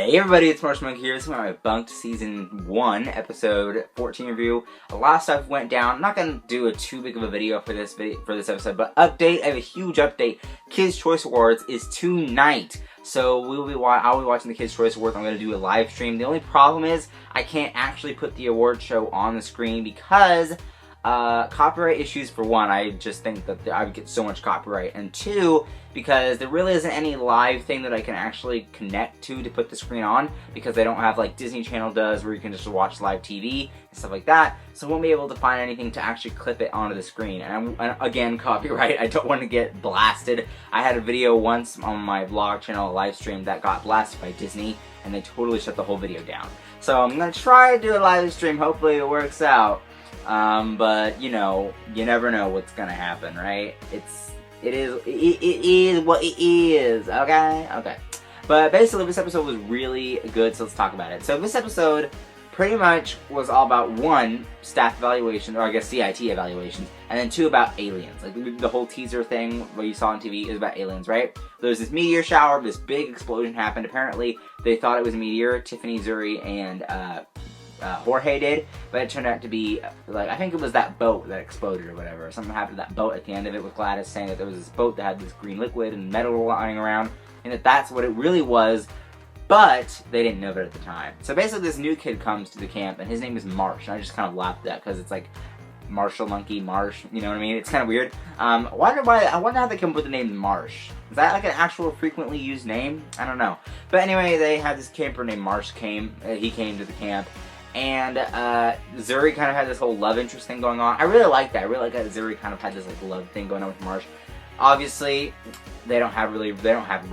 Hey everybody, it's Marsh here. This is my Bunk'd Season 1, Episode 14 review. A lot of stuff went down. I'm not going to do too big of a video for this episode, but update, I have a huge update. Kids' Choice Awards is tonight. So I'll be watching the Kids' Choice Awards. I'm going to do a live stream. The only problem is I can't actually put the award show on the screen because copyright issues. For one, I just think that I would get so much copyright, and two, because there really isn't any live thing that I can actually connect to put the screen on, because they don't have like Disney Channel does where you can just watch live TV and stuff like that, so I won't be able to find anything to actually clip it onto the screen. And again, copyright, I don't want to get blasted. I had a video once on my vlog channel, a live stream, that got blasted by Disney, and they totally shut the whole video down. So I'm going to try to do a live stream, hopefully it works out. But you know, you never know what's gonna happen, right? It is what it is, okay? But basically this episode was really good, so let's talk about it. So this episode pretty much was all about, one, staff evaluation, or I guess CIT evaluations, and then two, about aliens. Like the whole teaser thing what you saw on TV is about aliens, right? There's this meteor shower, this big explosion happened. Apparently they thought it was a meteor, Tiffany, Zuri, and Jorge did, but it turned out to be, like, I think it was that boat that exploded or whatever. Something happened to that boat at the end of it, with Gladys saying that there was this boat that had this green liquid and metal lying around, and that's what it really was, but they didn't know that at the time. So basically this new kid comes to the camp, and his name is Marsh, and I just kind of laughed at that because it's like Marshall Monkey, Marsh, you know what I mean? It's kind of weird. I wonder how they come up with the name Marsh. Is that like an actual frequently used name? I don't know. But anyway, they had this camper named Marsh he came to the camp. And Zuri kind of had this whole love interest thing going on. I really like that. I really like that Zuri kind of had this like love thing going on with Marsh. Obviously, they don't have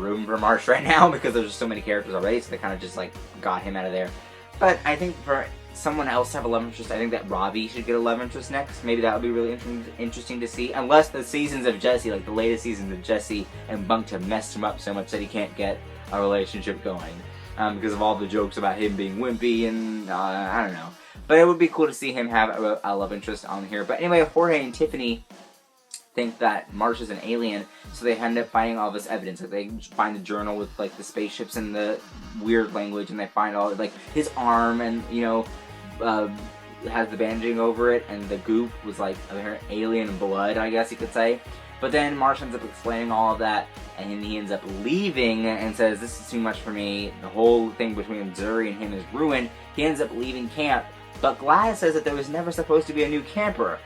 room for Marsh right now because there's just so many characters already, so they kind of just like got him out of there. But I think for someone else to have a love interest, I think that Ravi should get a love interest next. Maybe that would be really interesting to see. Unless the seasons of Jesse, like the latest seasons of Jesse and Bunk'd, have messed him up so much that he can't get a relationship going. Because of all the jokes about him being wimpy and, I don't know. But it would be cool to see him have a love interest on here. But anyway, Jorge and Tiffany think that Marsh is an alien, so they end up finding all this evidence. Like, they find the journal with, like, the spaceships and the weird language, and they find all, like, his arm and, you know, has the bandaging over it, and the goop was, like, alien blood, I guess you could say. But then Marsh ends up explaining all of that, and he ends up leaving and says, this is too much for me. The whole thing between Zuri and him is ruined. He ends up leaving camp, but Gladys says that there was never supposed to be a new camper.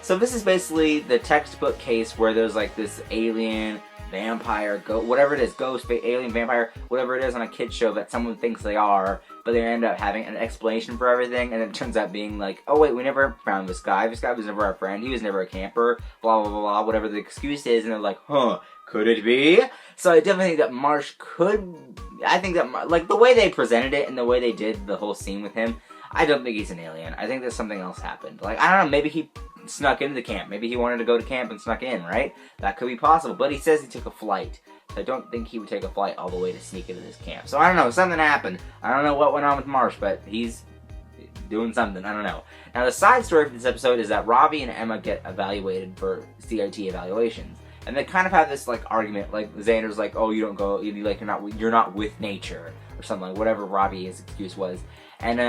So this is basically the textbook case where there's like this alien, vampire, whatever it is, ghost, alien, vampire, whatever it is on a kid's show that someone thinks they are, but they end up having an explanation for everything, and it turns out being like, oh wait, we never found this guy was never our friend, he was never a camper, blah blah blah blah, whatever the excuse is, and they're like, huh, could it be? So I definitely think that Marsh I think that, like, the way they presented it and the way they did the whole scene with him, I don't think he's an alien. I think that something else happened. Like, I don't know, maybe he snuck into the camp. Maybe he wanted to go to camp and snuck in, right? That could be possible. But he says he took a flight. So I don't think he would take a flight all the way to sneak into this camp. So I don't know, something happened. I don't know what went on with Marsh, but he's doing something. I don't know. Now the side story for this episode is that Ravi and Emma get evaluated for CIT evaluations. And they kind of have this like argument, like Xander's like, oh, you don't go, you're not with nature, or something, like whatever Ravi's excuse was. And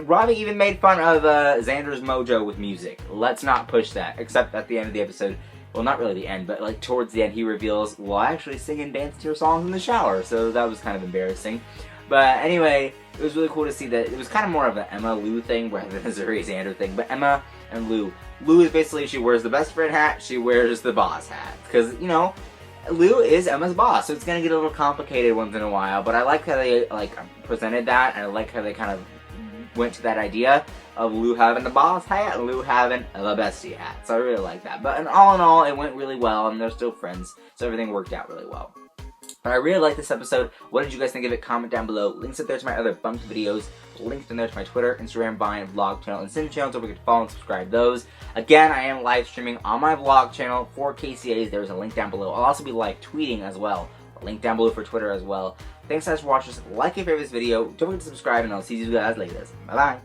Ravi even made fun of Xander's mojo with music. Let's not push that, except at the end of the episode, well, not really the end, but like towards the end, he reveals, well, I actually sing and dance to your songs in the shower, so that was kind of embarrassing. But anyway, it was really cool to see that it was kind of more of an Emma-Lou thing rather than a Zuri-Xander thing, but Emma and Lou. Lou is basically, she wears the best friend hat, she wears the boss hat, because, you know, Lou is Emma's boss, so it's going to get a little complicated once in a while, but I like how they, like, presented that, and I like how they kind of went to that idea of Lou having the boss hat and Lou having the bestie hat, so I really like that. But in all, it went really well, and they're still friends, so everything worked out really well. But I really like this episode. What did you guys think of it? Comment down below. Links up there to my other Bunk'd videos. Links in there to my Twitter, Instagram, Vine, vlog channel, and Sim channel. Don't forget to follow and subscribe those. Again, I am live streaming on my vlog channel for KCAs. There's a link down below. I'll also be live tweeting as well. A link down below for Twitter as well. Thanks guys for watching. Like if you favorite this video. Don't forget to subscribe, and I'll see you guys later. Bye bye.